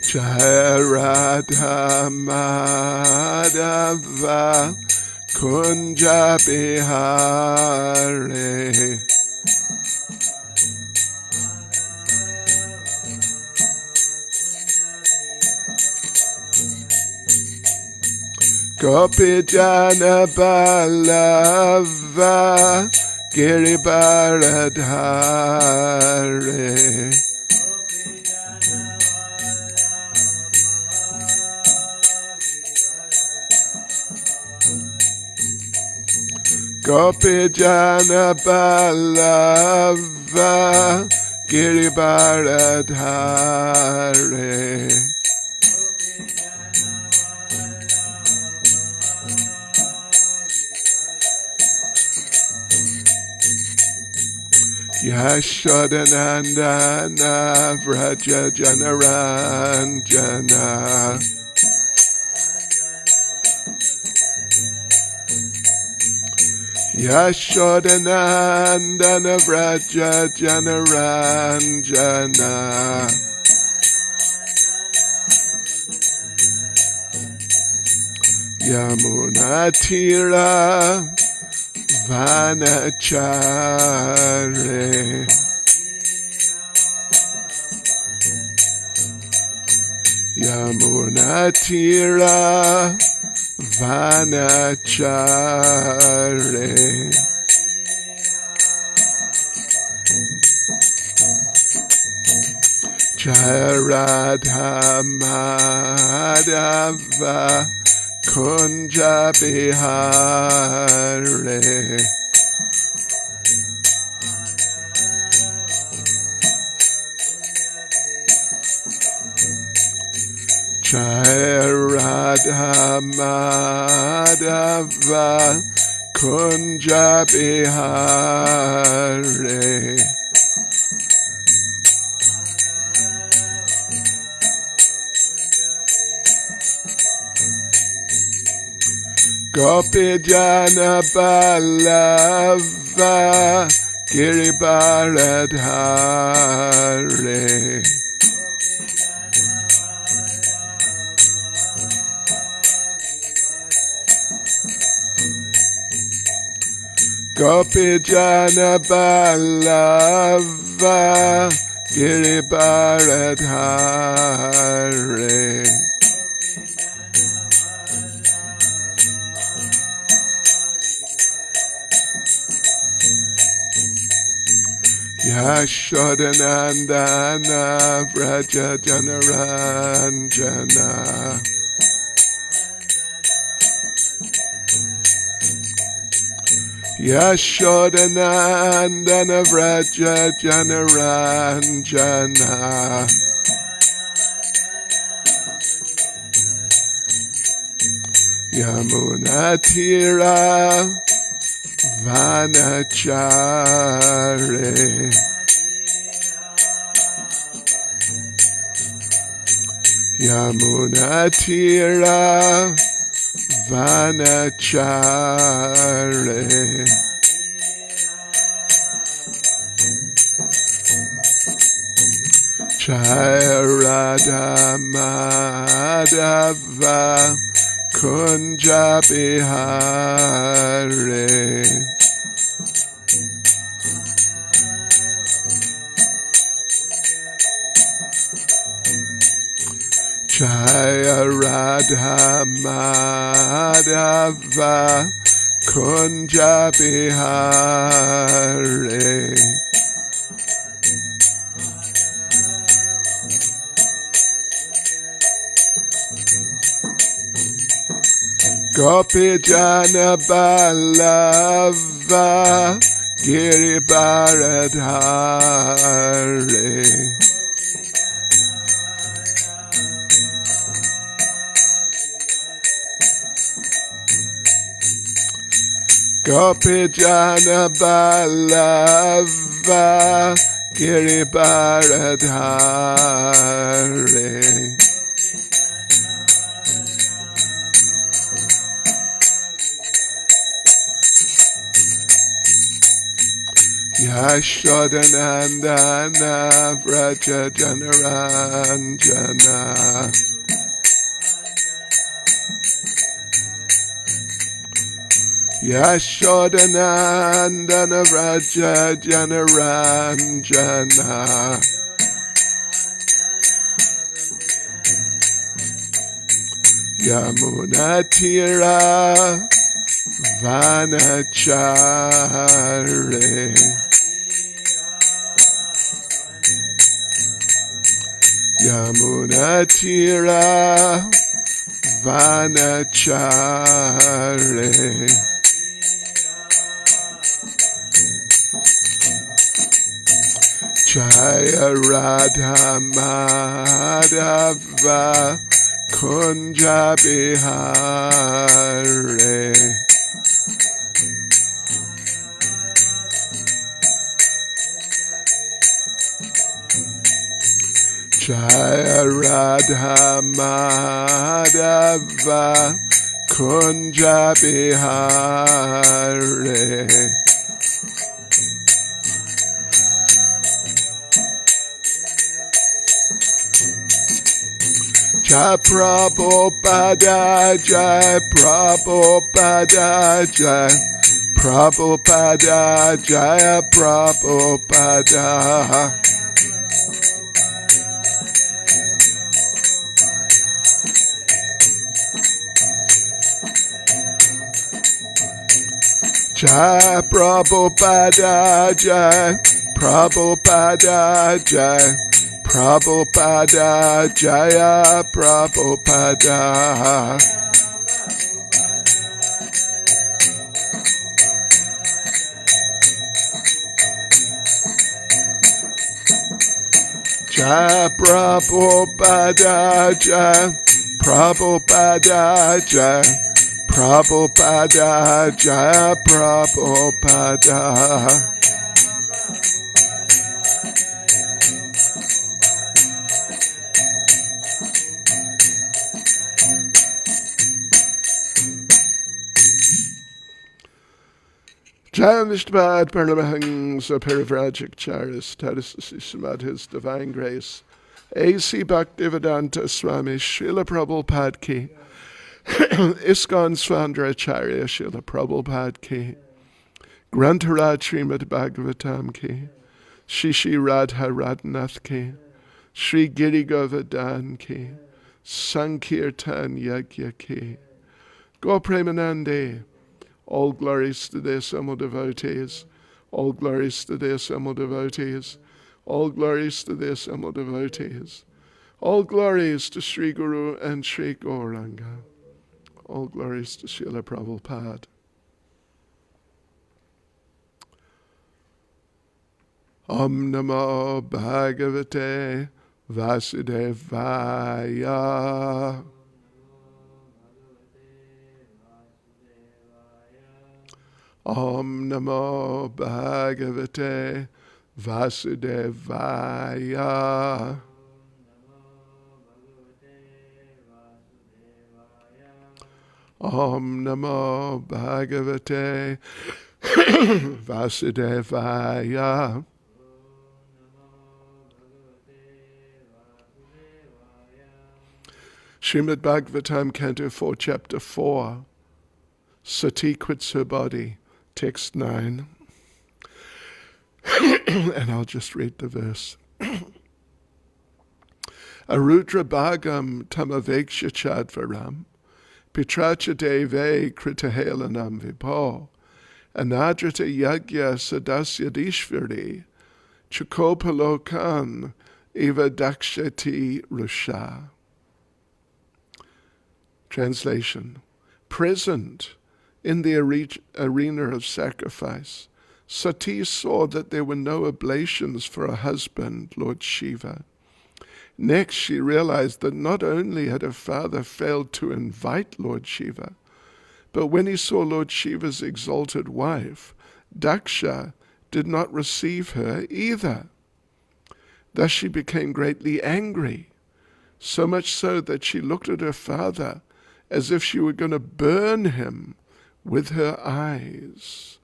Jai Radha Madhava Kunja Bihari. Gopi Jana Ballava Giribaradhari. Gopi Jana Ballava Giribaradhari. Yashodanandana Vraja Janaranjana. Yashodanandana Vraja Janaranjana. Yamunatira Vanachare. Yamunatira Vanachare. Jai Radha Madhava Kunja Bihari. Jai Radha Madhava Kunja Bihari. Gopi Jana Ballava Giribaradhari. Gopi Jana Ballava Giribaradhari. Yashodanandana Vraja Janaranjana. Yashodanandana Vraja Janaranjana. Yamunatira Vanachare. Yamunatira Vanachare. Jai Radha Madhava Kunja Bihari. Jaya Radha Madhava Kunja Bihari. Gopi Jana Ballava Giribaradhari. Gopi Jana Ballava Giribaradhari. Yashodanandana Vraja Janaranjana Yashodanandana Vraja Janaranjana Yamunatira Vanachare Yamunatira Vanachare Jaya Radha Madhava Kunja Bihare Jaya Radha Madhava Kunja Bihare Jai Prabhupada, Jai Prabhupada, Jai Prabhupada, Jai Prabhupada. Jai Prabhupada, Jai Prabhupada, Jai Prabhupada, Jaya Prabhupada. Jai Prabhupada, Jai Prabhupada, Jai Prabhupada, Jaya Prabhupada. Jai Vishnupad Paramahansa Parivrajik Charis Tadasasi Srimad His Divine Grace A.C. Bhaktivedanta Swami Srila Prabhupada Ki ISKCON Svandracharya Srila Prabhupada Ki Grantaraj Srimad Bhagavatam Ki Shishi Radha Radhanath Ki Sri Giri Govardhan Ki Sankirtan Yagya Ki Go Premanande. All glories to the assembled devotees. All glories to the assembled devotees. All glories to the assembled devotees. All glories to Sri Guru and Sri Gauranga. All glories to Srila Prabhupada. Om Namo Bhagavate Vasudevaya. Om Namo Bhagavate Vasudevaya. Om Namo Bhagavate Vasudevaya. Srimad Bhagavatam, Canto 4, Chapter 4. Sati quits her body. Text 9. And I'll just read the verse. Arudra Bhagam Tamaveksha Chadvaram Pitracha Deve Kritahelanam Vipo Anadrata Yagya Sadasya Dishvari Chukopalokan Eva Dakshati Rusha. Translation. Present in the arena of sacrifice, Sati saw that there were no oblations for her husband, Lord Shiva. Next, she realized that not only had her father failed to invite Lord Shiva, but when he saw Lord Shiva's exalted wife, Daksha, did not receive her either. Thus she became greatly angry, so much so that she looked at her father as if she were going to burn him with her eyes.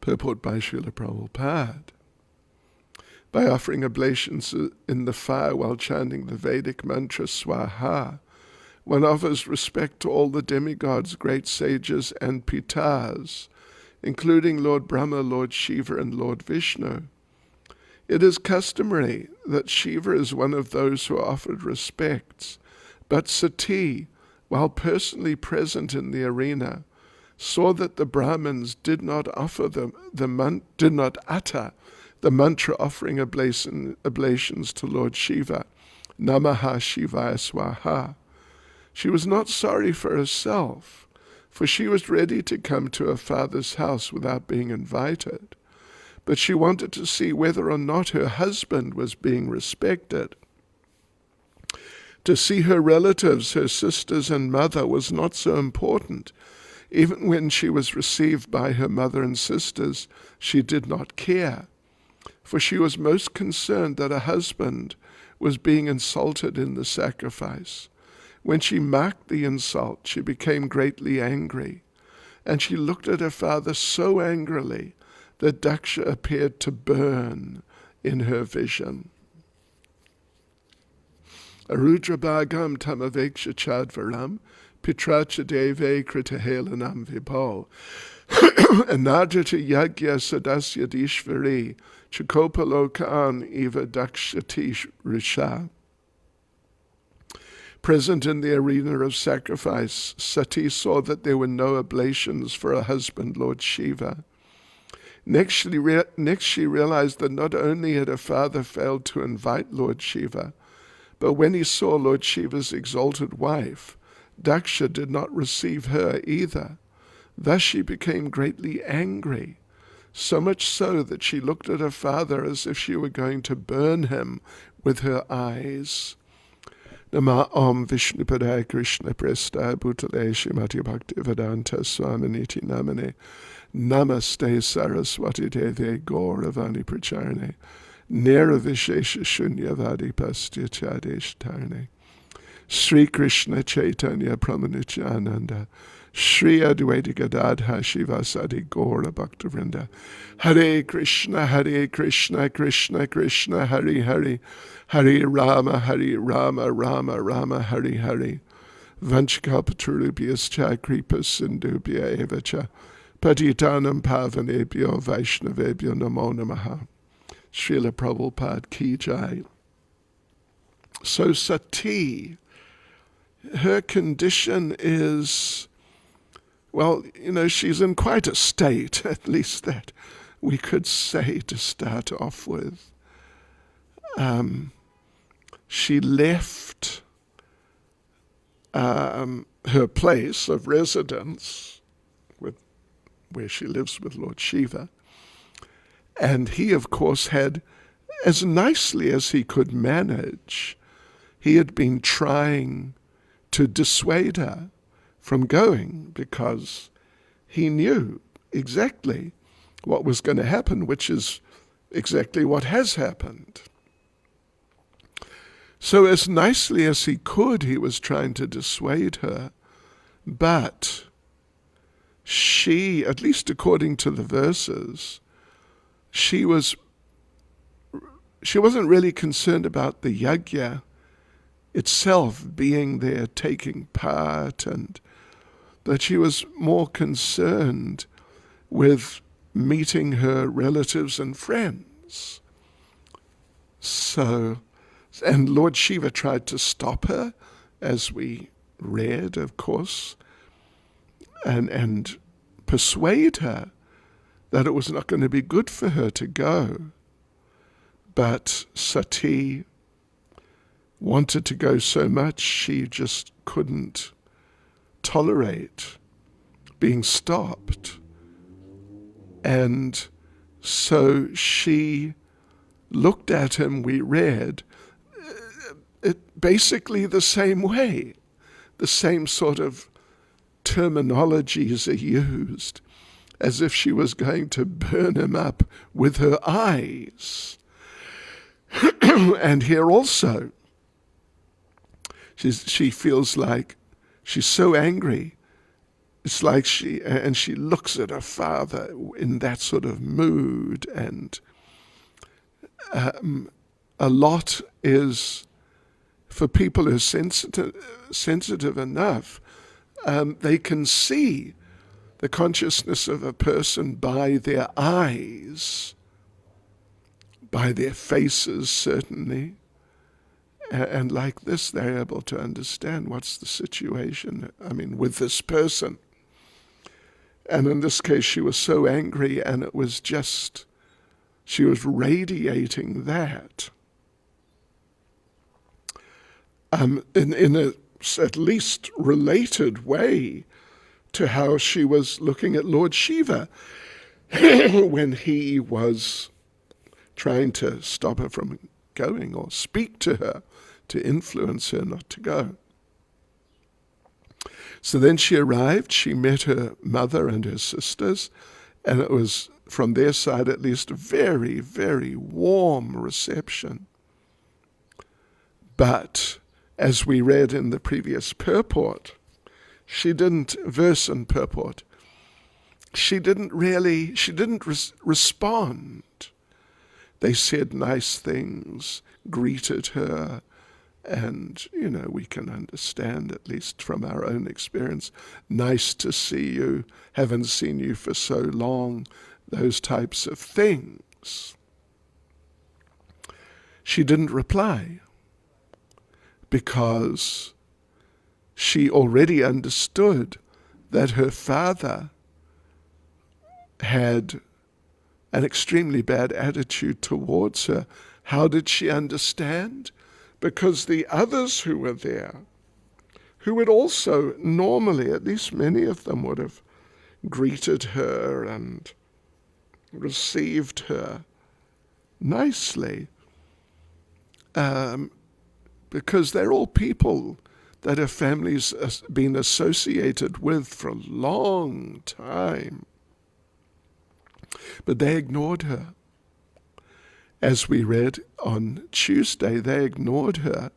Purport by Srila Prabhupada. By offering oblations in the fire while chanting the Vedic mantra Swaha, one offers respect to all the demigods, great sages, and pitas, including Lord Brahma, Lord Shiva, and Lord Vishnu. It is customary that Shiva is one of those who are offered respects, but Sati, while personally present in the arena, saw that the Brahmins did not utter the mantra offering oblations to Lord Shiva, Namaha Shivaya Swaha. She was not sorry for herself, for she was ready to come to her father's house without being invited, but she wanted to see whether or not her husband was being respected. To see her relatives, her sisters and mother, was not so important. Even when she was received by her mother and sisters, she did not care, for she was most concerned that her husband was being insulted in the sacrifice. When she marked the insult, she became greatly angry, and she looked at her father so angrily that Daksha appeared to burn in her vision. Arudra bhagam tamaveksha chadvaram pitracha deve kritahelanam vibho anadrita yagya sadasya dishvari chakopalokan eva dakshati risha. Present in the arena of sacrifice, Sati saw that there were no oblations for her husband, Lord Shiva. Next, she realized that not only had her father failed to invite Lord Shiva, but when he saw Lord Shiva's exalted wife, Daksha did not receive her either. Thus she became greatly angry, so much so that she looked at her father as if she were going to burn him with her eyes. Nama Om Vishnupadaya Krishna Presta Bhutale Srimati Bhakti Vedanta Swami Niti Namane Namaste Saraswati Deve Gauravani Pracharne Nera Vishesha Shunyavadi Pastya Chadesh Tarne Sri Krishna Chaitanya Pramanityananda Shri Advaita Gadadha Shivasadi Gaura Bhaktavrinda Hare Krishna Krishna Krishna Hare Hare Hare Rama Rama Rama Hare Hare Vanchakapaturubhyascha Kripa Sindhubhya Evacha Patitanam Pavanebhyo Vaishnavebhyo Namo Namaha. Srila Prabhupada Ki Jai. So Sati, her condition is, well, she's in quite a state, at least that we could say to start off with. She left her place of residence, where she lives with Lord Shiva, and he, of course, had, as nicely as he could manage, he had been trying to dissuade her from going, because he knew exactly what was going to happen, which is exactly what has happened. So as nicely as he could, he was trying to dissuade her, but she, at least according to the verses, she wasn't really concerned about the yajna itself, being there, taking part, and that she was more concerned with meeting her relatives and friends. So, and Lord Shiva tried to stop her, as we read, of course, and persuade her that it was not going to be good for her to go. But Sati wanted to go so much, she just couldn't tolerate being stopped. And so she looked at him, we read, basically the same way. The same sort of terminologies are used, as if she was going to burn him up with her eyes. And here also, she feels like she's so angry it's like she looks at her father in that sort of mood, and a lot is, for people who are sensitive enough, they can see the consciousness of a person by their eyes, by their faces certainly, and like this they're able to understand what's the situation, with this person. And in this case she was so angry, and it was just, she was radiating that. In a at least related way to how she was looking at Lord Shiva when he was trying to stop her from going, or speak to her to influence her not to go. So then she arrived, she met her mother and her sisters, and it was, from their side at least, a very, very warm reception. But as we read in the previous purport, verse and purport, she didn't respond. They said nice things, greeted her, and, we can understand, at least from our own experience, nice to see you, haven't seen you for so long, those types of things. She didn't reply, because she already understood that her father had an extremely bad attitude towards her. How did she understand? Because the others who were there, who would also normally, at least many of them, would have greeted her and received her nicely, because they're all people that her family's been associated with for a long time. But they ignored her. As we read on Tuesday, they ignored her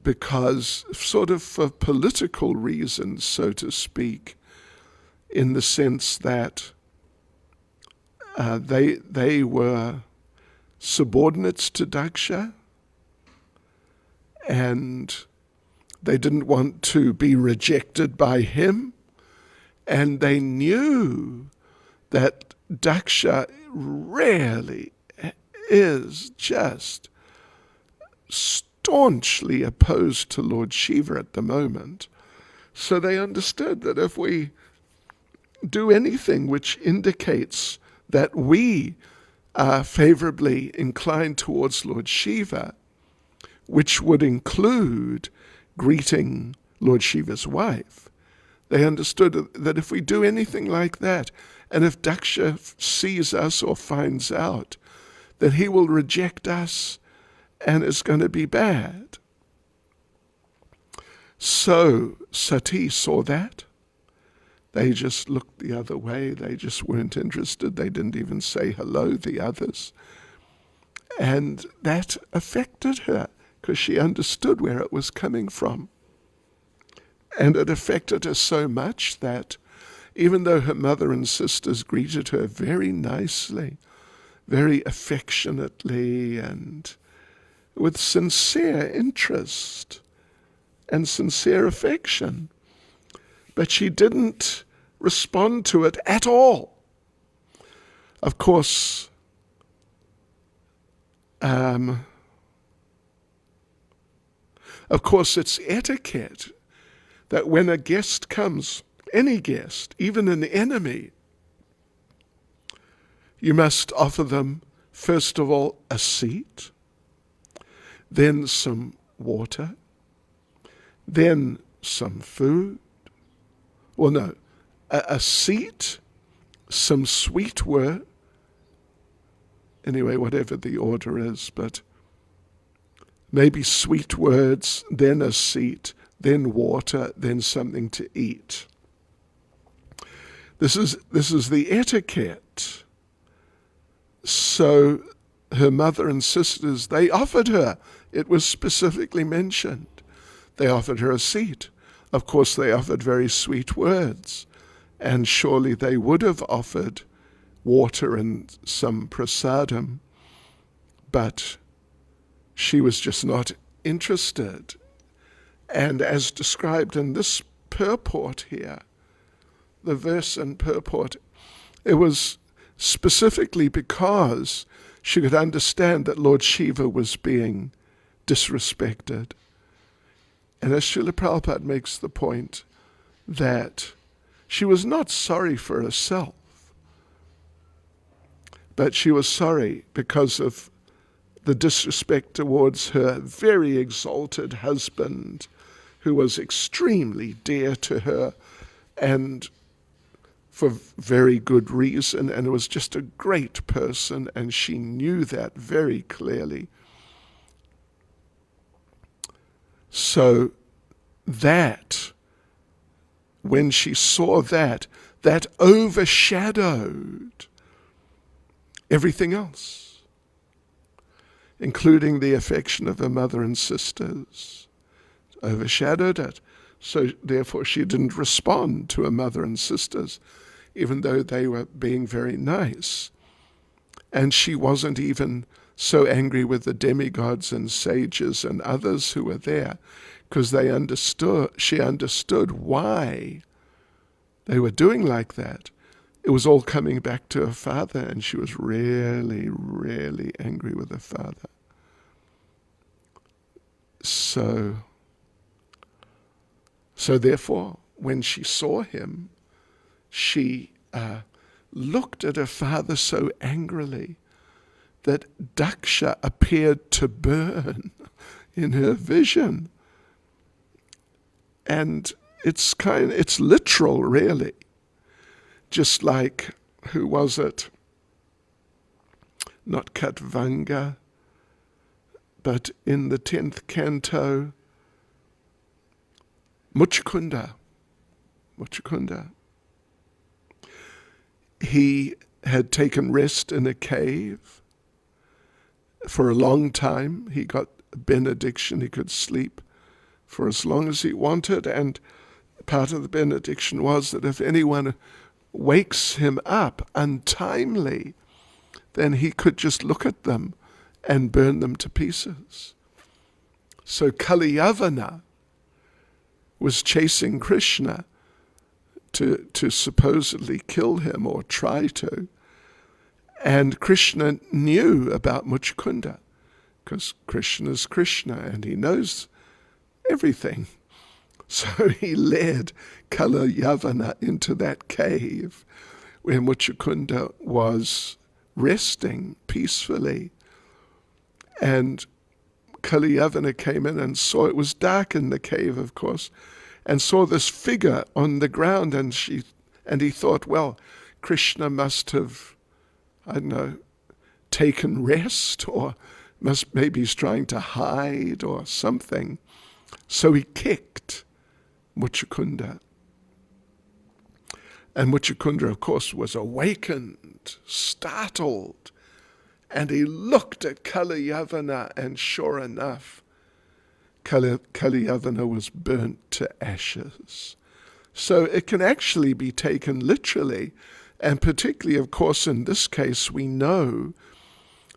because, sort of for political reasons, so to speak, in the sense that they were subordinates to Daksha, and they didn't want to be rejected by him, and they knew that Daksha rarely is just staunchly opposed to Lord Shiva at the moment. So they understood that if we do anything which indicates that we are favorably inclined towards Lord Shiva, which would include greeting Lord Shiva's wife, they understood that if we do anything like that, and if Daksha sees us or finds out, that he will reject us and it's going to be bad. So Sati saw that. They just looked the other way. They just weren't interested. They didn't even say hello, the others. And that affected her, because she understood where it was coming from. And it affected her so much that even though her mother and sisters greeted her very nicely, very affectionately, and with sincere interest and sincere affection, but she didn't respond to it at all. Of course, it's etiquette that when a guest comes, any guest, even an enemy, you must offer them, first of all, a seat, then some water, then some food. Well, no, a seat, some sweet word, anyway, whatever the order is, but maybe sweet words, then a seat, then water, then something to eat. This is the etiquette. So her mother and sisters, they offered her, it was specifically mentioned, they offered her a seat. Of course, they offered very sweet words, and surely they would have offered water and some prasadam, but she was just not interested. And as described in this purport here, the verse and purport, it was specifically because she could understand that Lord Shiva was being disrespected. And as Srila Prabhupada makes the point that she was not sorry for herself, but she was sorry because of the disrespect towards her very exalted husband, who was extremely dear to her, and for very good reason, and was just a great person, and she knew that very clearly. So that, when she saw that, that overshadowed everything else, including the affection of her mother and sisters. Overshadowed it. So therefore she didn't respond to her mother and sisters, even though they were being very nice. And she wasn't even so angry with the demigods and sages and others who were there, because she understood why they were doing like that. It was all coming back to her father, and she was really, really angry with her father. So therefore, when she saw him, she looked at her father so angrily that Daksha appeared to burn in her vision. And it's literal, really. Just like, who was it? Not Katvanga, but in the 10th canto, Muchukunda. He had taken rest in a cave for a long time. He got a benediction. He could sleep for as long as he wanted, and part of the benediction was that if anyone wakes him up untimely, then he could just look at them and burn them to pieces. So Kaliyavana was chasing Krishna to supposedly kill him or try to. And Krishna knew about Muchukunda, because Krishna is Krishna and he knows everything. So he led Kaliyavana into that cave where Muchukunda was resting peacefully. And Kaliyavana came in and saw, it was dark in the cave, of course, and saw this figure on the ground, and he thought, well, Krishna must have, I don't know, taken rest, or maybe he's trying to hide or something. So he kicked Muchukunda. And Muchukunda, of course, was awakened, startled, and he looked at Kaliyavana, and sure enough, Kaliyavana was burnt to ashes. So it can actually be taken literally, and particularly, of course, in this case, we know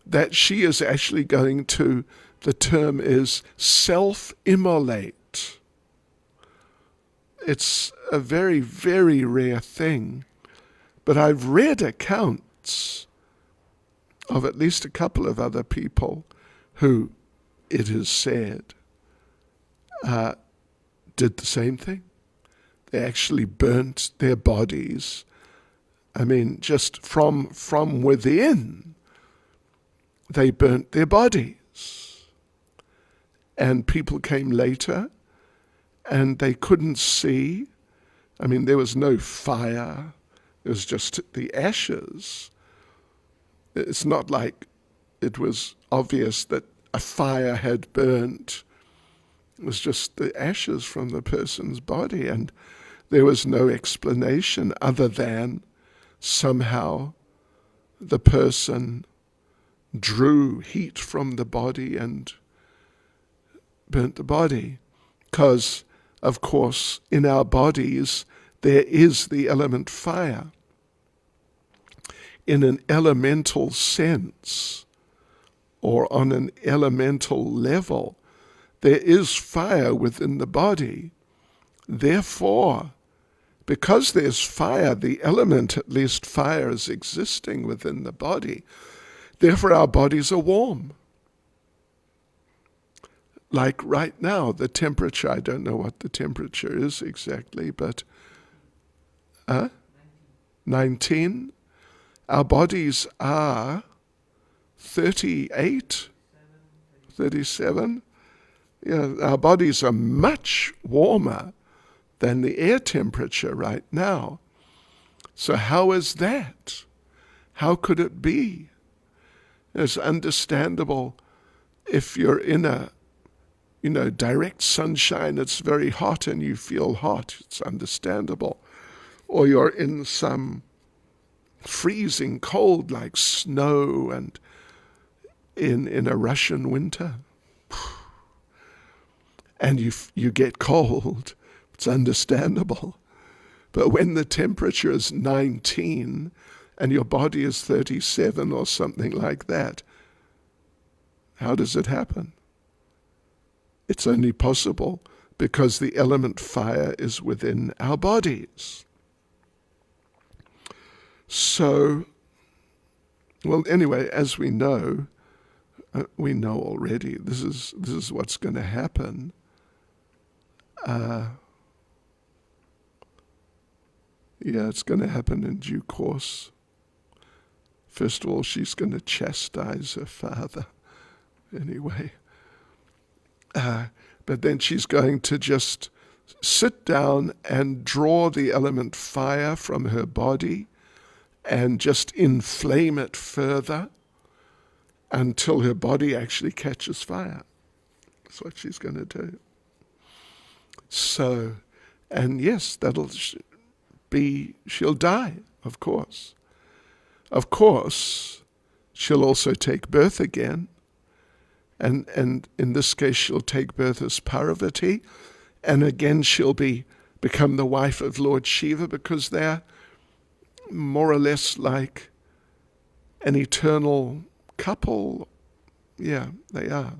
that she is actually going to, the term is self-immolate. It's a very, very rare thing, but I've read accounts of at least a couple of other people who, it is said, did the same thing. They actually burnt their bodies. I mean, just from within, they burnt their bodies. And people came later, and they couldn't see. I mean, there was no fire. It was just the ashes. It's not like it was obvious that a fire had burnt. It was just the ashes from the person's body, and there was no explanation other than somehow the person drew heat from the body and burnt the body, because of course, in our bodies, there is the element fire. In an elemental sense, or on an elemental level, there is fire within the body. Therefore, because there's fire, the element, at least fire, is existing within the body. Therefore, our bodies are warm. Like right now, the temperature, I don't know what the temperature is exactly, but 19. Our bodies are 38, 37. Yeah, our bodies are much warmer than the air temperature right now. So how is that? How could it be? It's understandable if you're in a direct sunshine, it's very hot and you feel hot. It's understandable. Or you're in some freezing cold like snow and in a Russian winter. And you get cold. It's understandable. But when the temperature is 19 and your body is 37 or something like that, how does it happen? It's only possible because the element fire is within our bodies. So, well, anyway, as we know already, this is what's going to happen. It's going to happen in due course. First of all, she's going to chastise her father. Anyway. But then she's going to just sit down and draw the element fire from her body and just inflame it further until her body actually catches fire. That's what she's going to do. So, and yes, she'll die, of course. Of course, she'll also take birth again. And in this case, she'll take birth as Parvati, and again she'll become the wife of Lord Shiva, because they're more or less like an eternal couple. Yeah, they are.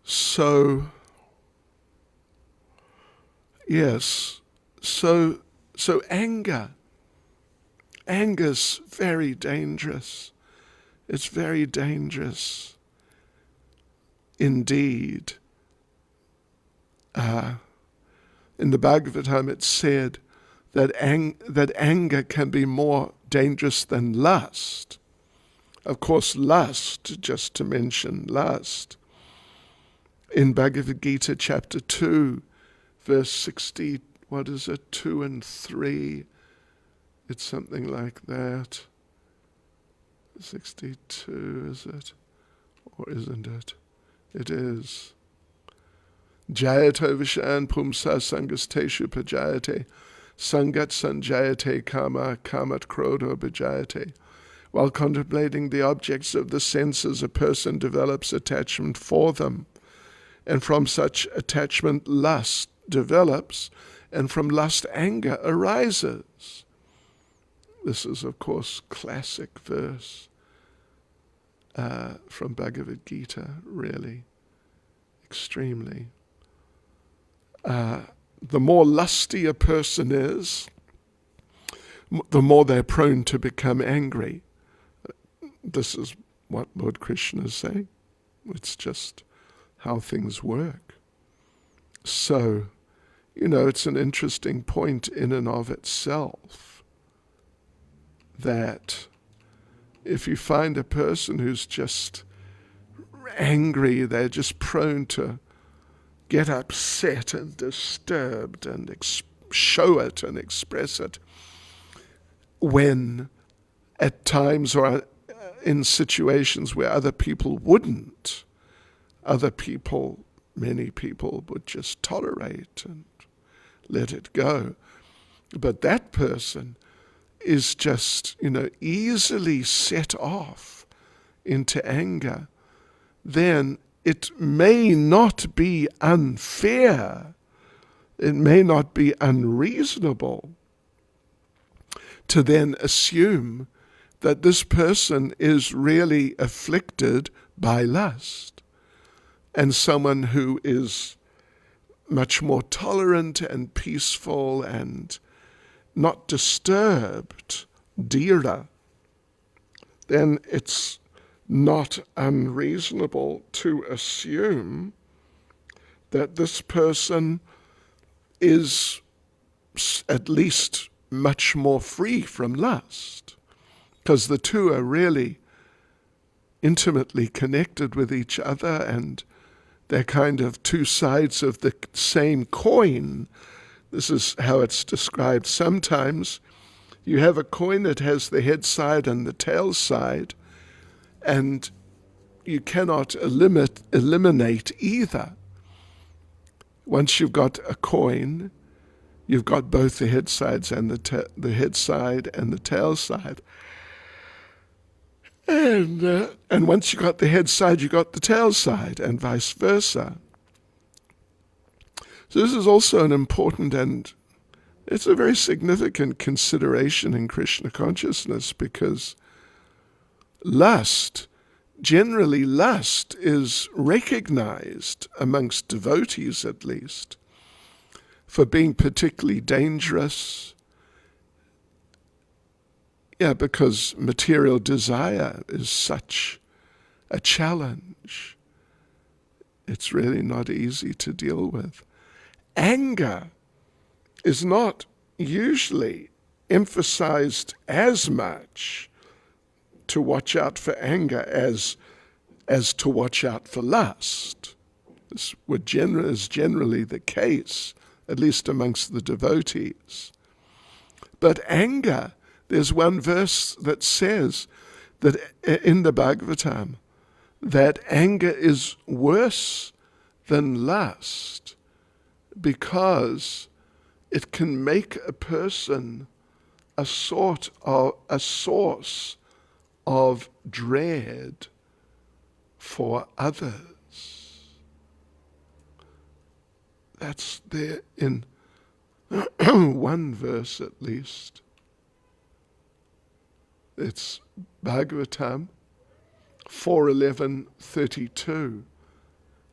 So, yes, so anger's very dangerous. It's very dangerous indeed. In the Bhagavatam it said that anger can be more dangerous than lust. Of course, lust, just to mention lust, in Bhagavad Gita chapter 2, verse 60, 2 and 3, it's something like that. 62, is it? Or isn't it? It is. Jayato vishan pumsa sangasteshu pajayate sangat sanjayate kama kamat krodha bhajayate. While contemplating the objects of the senses, a person develops attachment for them. And from such attachment, lust develops, and from lust, anger arises. This is, of course, classic verse from Bhagavad Gita, really, extremely. The more lusty a person is, the more they're prone to become angry. This is what Lord Krishna is saying. It's just how things work. So, it's an interesting point in and of itself that if you find a person who's just angry, they're just prone to get upset and disturbed and show it and express it when at times or in situations where other people wouldn't. Many people would just tolerate and let it go. But that person is just, easily set off into anger. Then it may not be unfair, it may not be unreasonable to then assume that this person is really afflicted by lust, and someone who is much more tolerant and peaceful and not disturbed, dhira, then it's not unreasonable to assume that this person is at least much more free from lust, because the two are really intimately connected with each other, and they're kind of two sides of the same coin. This is how it's described. Sometimes you have a coin that has the head side and the tail side, and you cannot eliminate either. Once you've got a coin, you've got both the head sides and the head side and the tail side. And once you got the head side, you got the tail side, and vice versa. So this is also an important, and it's a very significant consideration in Krishna consciousness, because generally lust is recognized amongst devotees at least for being particularly dangerous. Yeah, because material desire is such a challenge. It's really not easy to deal with. Anger is not usually emphasized as much, to watch out for anger, as to watch out for lust. This is generally the case, at least amongst the devotees. But anger, there's one verse that says that in the Bhagavatam, that anger is worse than lust, because it can make a person a source of dread for others. That's there in one verse at least. It's Bhagavatam 4:11-32.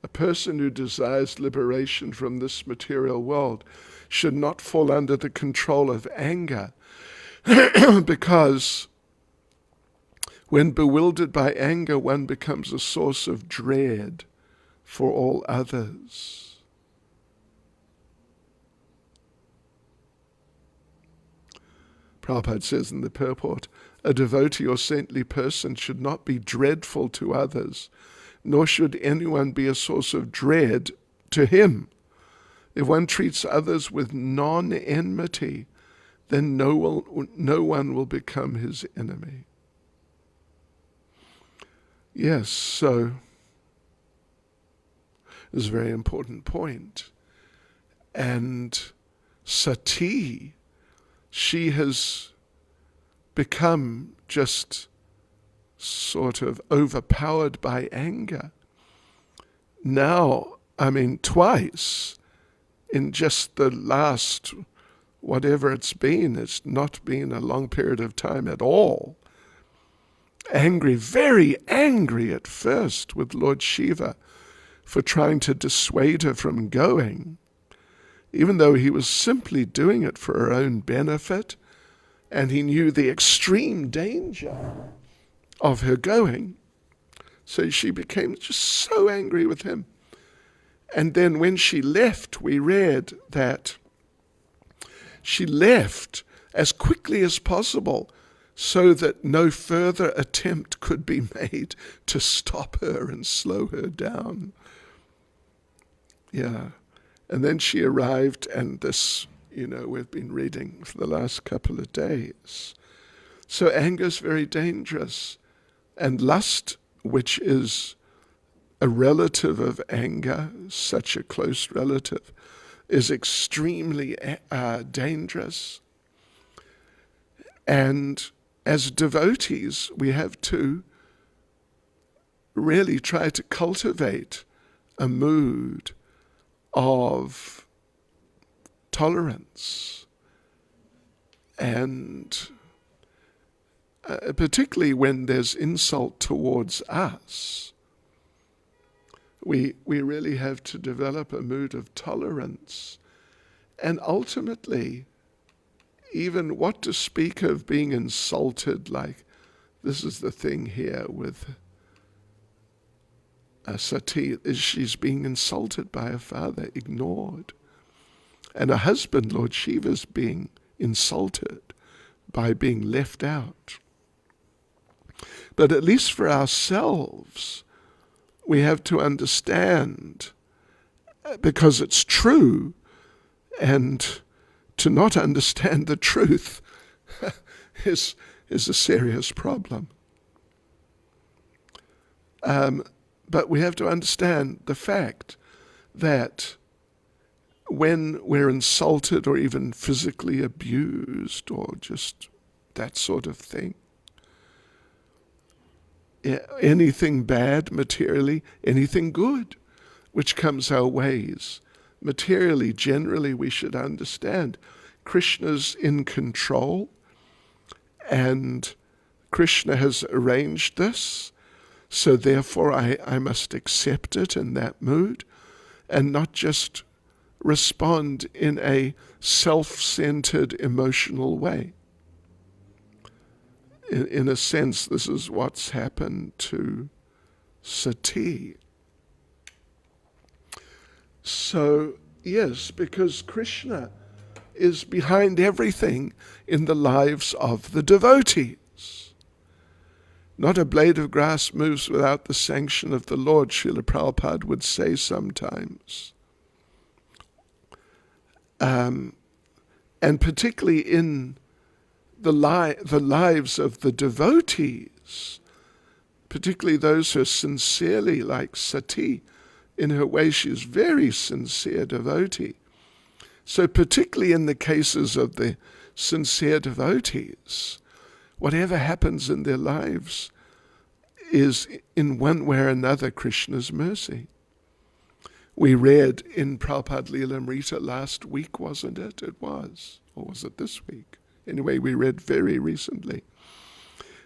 A person who desires liberation from this material world should not fall under the control of anger, because when bewildered by anger, one becomes a source of dread for all others. Prabhupada says in the purport, a devotee or saintly person should not be dreadful to others, nor should anyone be a source of dread to him. If one treats others with non-enmity, then no one will become his enemy. Yes, so this is a very important point. And Sati, she has become just sort of overpowered by anger. Now, twice in just the last, whatever it's not been a long period of time at all. Angry, very angry at first with Lord Shiva for trying to dissuade her from going, even though he was simply doing it for her own benefit, and he knew the extreme danger of her going. So she became just so angry with him. And then when she left, we read that she left as quickly as possible so that no further attempt could be made to stop her and slow her down. Yeah. And then she arrived, and this, we've been reading for the last couple of days. So anger is very dangerous. And lust, which is a relative of anger, such a close relative, is extremely dangerous. And as devotees, we have to really try to cultivate a mood of tolerance, and particularly when there's insult towards us, we really have to develop a mood of tolerance. And ultimately, even what to speak of being insulted, like this is the thing here with Sati, is she's being insulted by her father, ignored. And her husband, Lord Shiva's being insulted by being left out. But at least for ourselves, we have to understand, because it's true, and to not understand the truth is a serious problem. But we have to understand the fact that when we're insulted or even physically abused or just that sort of thing, anything bad materially, anything good which comes our ways, materially, generally we should understand Krishna's in control, and Krishna has arranged this, so therefore I must accept it in that mood and not just respond in a self-centered emotional way. In a sense, this is what's happened to Sati. So, yes, because Krishna is behind everything in the lives of the devotees. Not a blade of grass moves without the sanction of the Lord, Srila Prabhupada would say sometimes. And particularly in the lives of the devotees, particularly those who are sincerely, like Sati. In her way, she's very sincere devotee. So particularly in the cases of the sincere devotees, whatever happens in their lives is in one way or another Krishna's mercy. We read in Prabhupada Lilamrita last week, wasn't it? It was. Or was it this week? Anyway, we read very recently.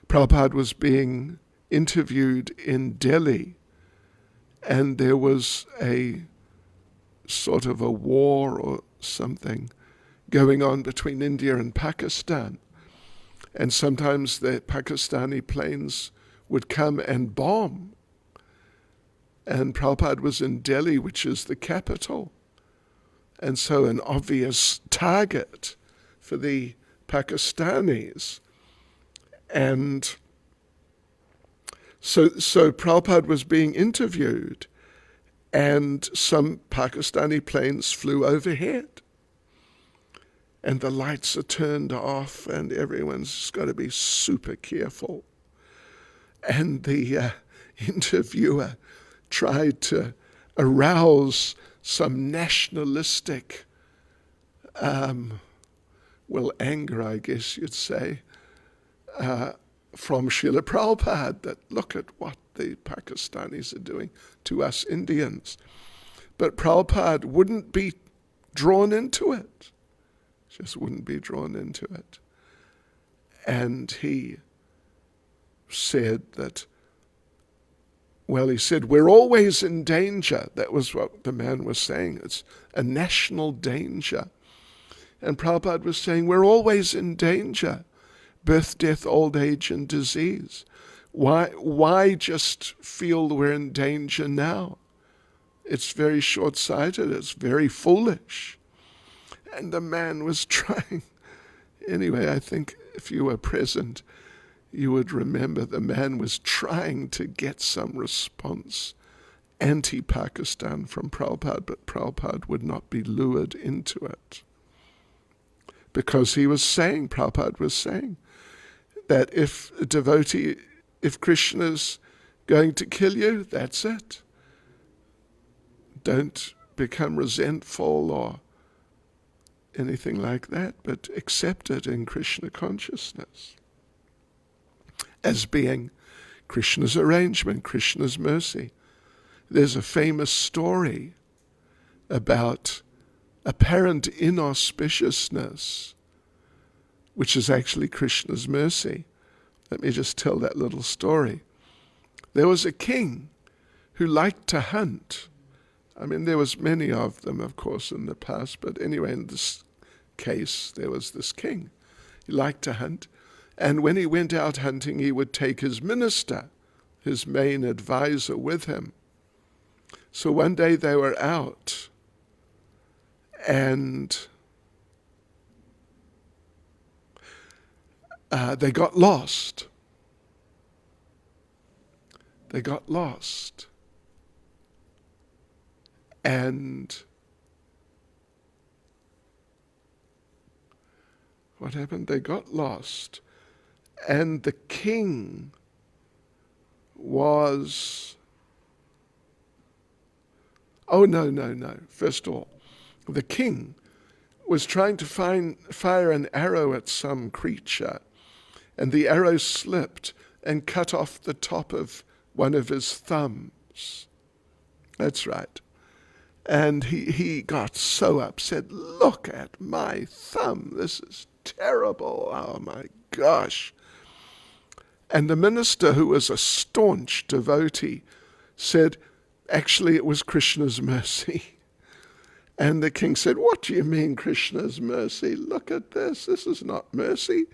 Prabhupada was being interviewed in Delhi, and there was a sort of a war or something going on between India and Pakistan. And sometimes the Pakistani planes would come and bomb. And Prabhupada was in Delhi, which is the capital. And so an obvious target for the Pakistanis. And so Prabhupada was being interviewed, and some Pakistani planes flew overhead. And the lights are turned off, and everyone's got to be super careful. And the interviewer tried to arouse some nationalistic, anger, I guess you'd say, from Srila Prabhupada, that look at what the Pakistanis are doing to us Indians. But Prabhupada wouldn't be drawn into it. Just wouldn't be drawn into it. And he said that, he said, we're always in danger. That was what the man was saying. It's a national danger. And Prabhupada was saying, we're always in danger. Birth, death, old age, and disease. Why just feel we're in danger now? It's very short-sighted. It's very foolish. And the man was trying. Anyway, I think if you were present, you would remember the man was trying to get some response anti-Pakistan from Prabhupada, but Prabhupada would not be lured into it. Because Prabhupada was saying that if Krishna's going to kill you, that's it. Don't become resentful or anything like that, but accept it in Krishna consciousness as being Krishna's arrangement, Krishna's mercy. There's a famous story about apparent inauspiciousness, which is actually Krishna's mercy. Let me just tell that little story. There was a king who liked to hunt. I mean, there was many of them, of course, in the past, but anyway, in this case, there was this king. He liked to hunt, and when he went out hunting, he would take his minister, his main advisor, with him. So one day they were out, and they got lost. They got lost. And what happened? They got lost. And the king was... Oh, no. First of all, the king was trying to fire an arrow at some creature, and the arrow slipped and cut off the top of one of his thumbs. That's right. And he got so upset. Look at my thumb. This is terrible. Oh my gosh. And the minister, who was a staunch devotee, said, actually it was Krishna's mercy. And the king said, what do you mean Krishna's mercy? Look at this. This is not mercy.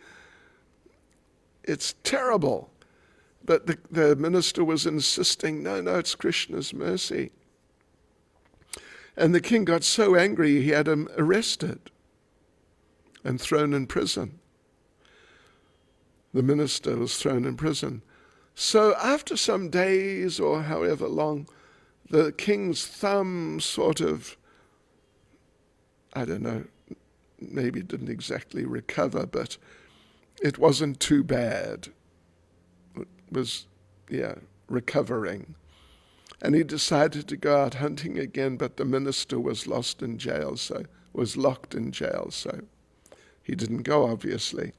It's terrible. But the minister was insisting, no, it's Krishna's mercy. And the king got so angry he had him arrested and thrown in prison. The minister was thrown in prison. So after some days or however long, the king's thumb sort of, I don't know, maybe didn't exactly recover, but it wasn't too bad. It was, recovering. And he decided to go out hunting again, but the minister was locked in jail, so he didn't go, obviously.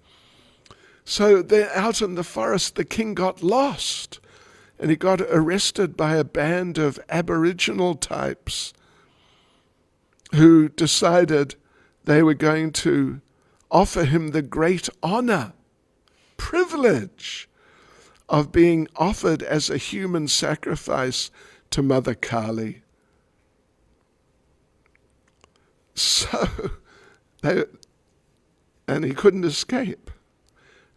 So they're out in the forest. The king got lost, and he got arrested by a band of Aboriginal types who decided they were going to offer him the great honor, privilege of being offered as a human sacrifice to Mother Kali. So, and he couldn't escape.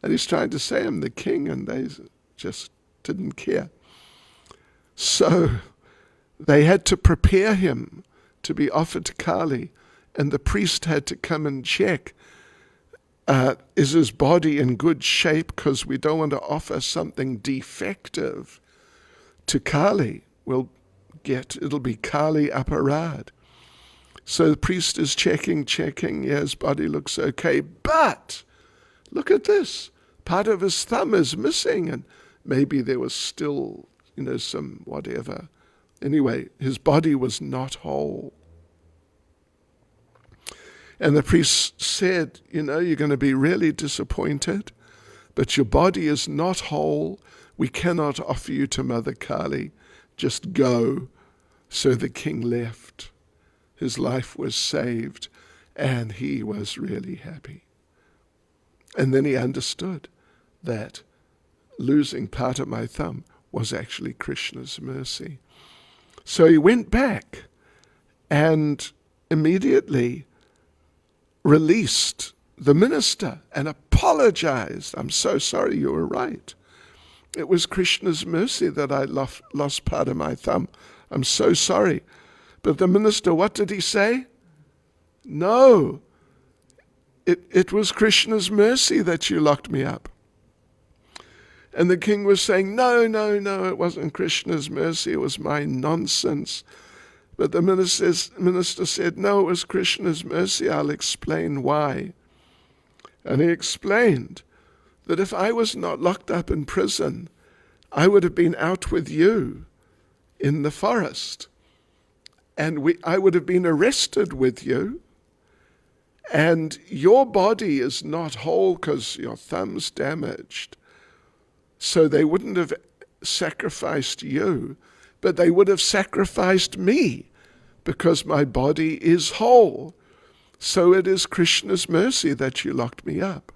And he's trying to say I'm the king, and they just didn't care. So they had to prepare him to be offered to Kali, and the priest had to come and check, is his body in good shape, because we don't want to offer something defective to Kali. It'll be Kali aparad. So the priest is checking, yeah, his body looks okay, but look at this. Part of his thumb is missing, and maybe there was still, some whatever. Anyway, his body was not whole. And the priest said, you're going to be really disappointed, but your body is not whole. We cannot offer you to Mother Kali. Just go. So the king left. His life was saved, and he was really happy. And then he understood that losing part of my thumb was actually Krishna's mercy. So he went back and immediately released the minister and apologized. I'm so sorry, you were right. It was Krishna's mercy that I lost part of my thumb. I'm so sorry. But the minister, what did he say? No, it was Krishna's mercy that you locked me up. And the king was saying, no, it wasn't Krishna's mercy, it was my nonsense. But the minister said, no, it was Krishna's mercy, I'll explain why. And he explained that if I was not locked up in prison, I would have been out with you in the forest. And I would have been arrested with you. And your body is not whole because your thumb's damaged. So they wouldn't have sacrificed you, but they would have sacrificed me because my body is whole. So it is Krishna's mercy that you locked me up.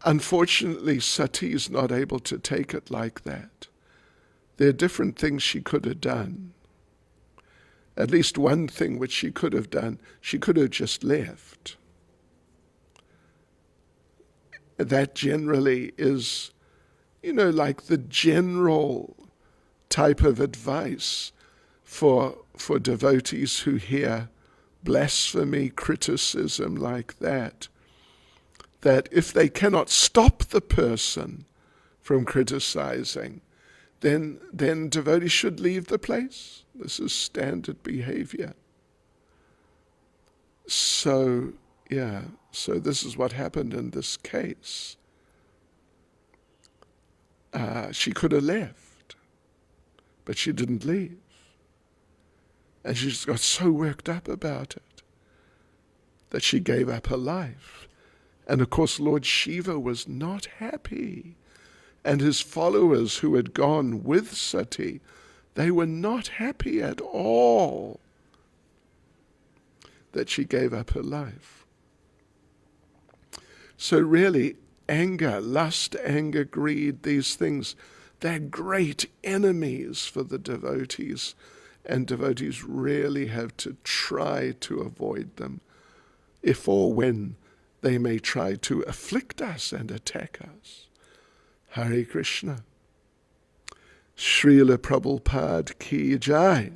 Unfortunately, Sati is not able to take it like that. There are different things she could have done. At least one thing which she could have done, she could have just left. That generally is, like the general type of advice for devotees who hear blasphemy, criticism like that if they cannot stop the person from criticizing, then devotees should leave the place. This is standard behavior. So this is what happened in this case. She could have left, but she didn't leave. And she just got so worked up about it that she gave up her life. And of course, Lord Shiva was not happy. And his followers who had gone with Sati, they were not happy at all that she gave up her life. So really, anger, lust, anger, greed, these things, they're great enemies for the devotees. And devotees really have to try to avoid them, if or when they may try to afflict us and attack us. Hare Krishna. Srila Prabhupada ki jai.